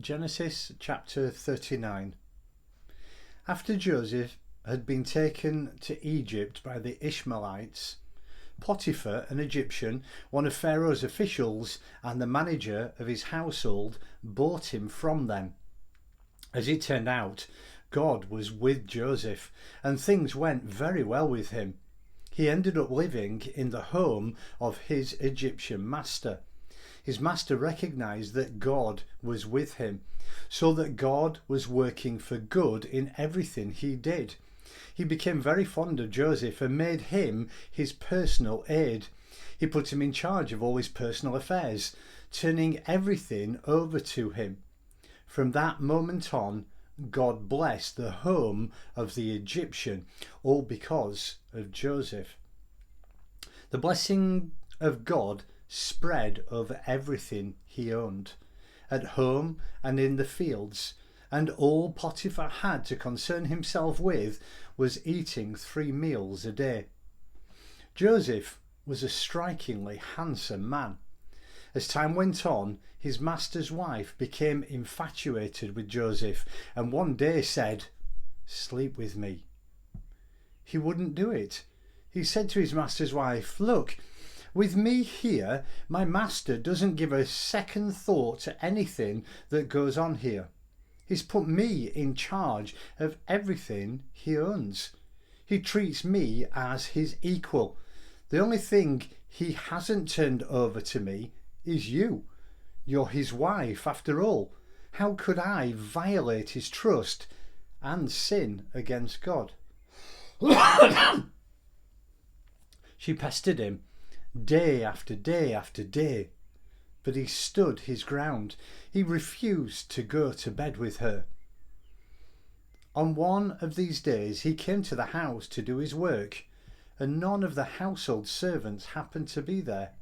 Genesis chapter 39. After Joseph had been taken to Egypt by the Ishmaelites, Potiphar, an Egyptian, one of Pharaoh's officials and the manager of his household, bought him from them. As it turned out, God was with Joseph, and things went very well with him. He ended up living in the home of his Egyptian master. His master recognized that God was with him, so that God was working for good in everything he did. He became very fond of Joseph and made him his personal aide. He put him in charge of all his personal affairs, turning everything over to him. From that moment on, God blessed the home of the Egyptian, all because of Joseph. The blessing of God spread over everything he owned, at home and in the fields, and all Potiphar had to concern himself with was eating 3 meals a day. Joseph was a strikingly handsome man. As time went on, his master's wife became infatuated with Joseph and one day said, "Sleep with me." He wouldn't do it. He said to his master's wife, "Look, with me here, my master doesn't give a second thought to anything that goes on here. He's put me in charge of everything he owns. He treats me as his equal. The only thing he hasn't turned over to me is you. You're his wife after all. How could I violate his trust and sin against God?" She pestered him day after day after day, but he stood his ground. He refused to go to bed with her. On one of these days he came to the house to do his work, and none of the household servants happened to be there.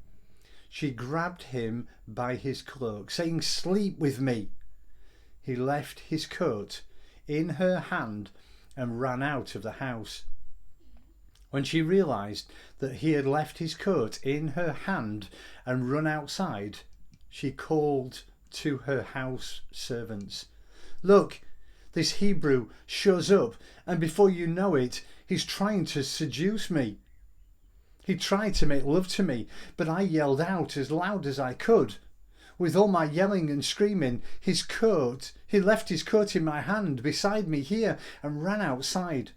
She grabbed him by his cloak, saying, "Sleep with me." He left his coat in her hand and ran out of the house. When she realized that he had left his coat in her hand and run outside, she called to her house servants, "Look, this Hebrew shows up, and before you know it, he's trying to seduce me. He tried to make love to me, but I yelled out as loud as I could. With all my yelling and screaming, he left his coat in my hand beside me here and ran outside."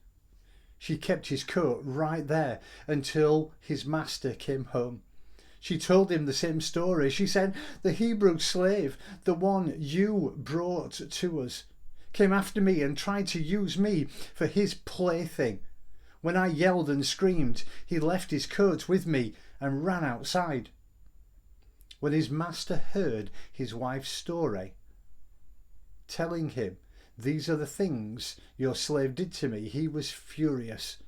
She kept his coat right there until his master came home. She told him the same story. She said, "The Hebrew slave, the one you brought to us, came after me and tried to use me for his plaything. When I yelled and screamed, he left his coat with me and ran outside." When his master heard his wife's story, telling him, "These are the things your slave did to me," he was furious.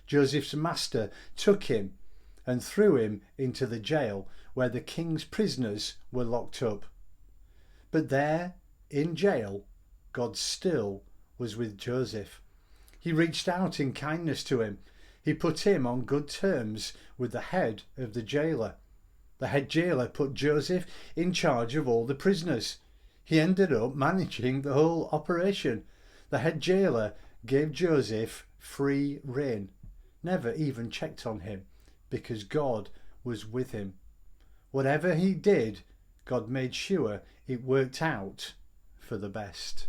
Joseph's master took him and threw him into the jail where the king's prisoners were locked up. But there, in jail, God still was with Joseph. He reached out in kindness to him. He put him on good terms with the head of the jailer. The head jailer put Joseph in charge of all the prisoners. He ended up managing the whole operation. The head jailer gave Joseph free rein, never even checked on him, because God was with him. Whatever he did, God made sure it worked out for the best.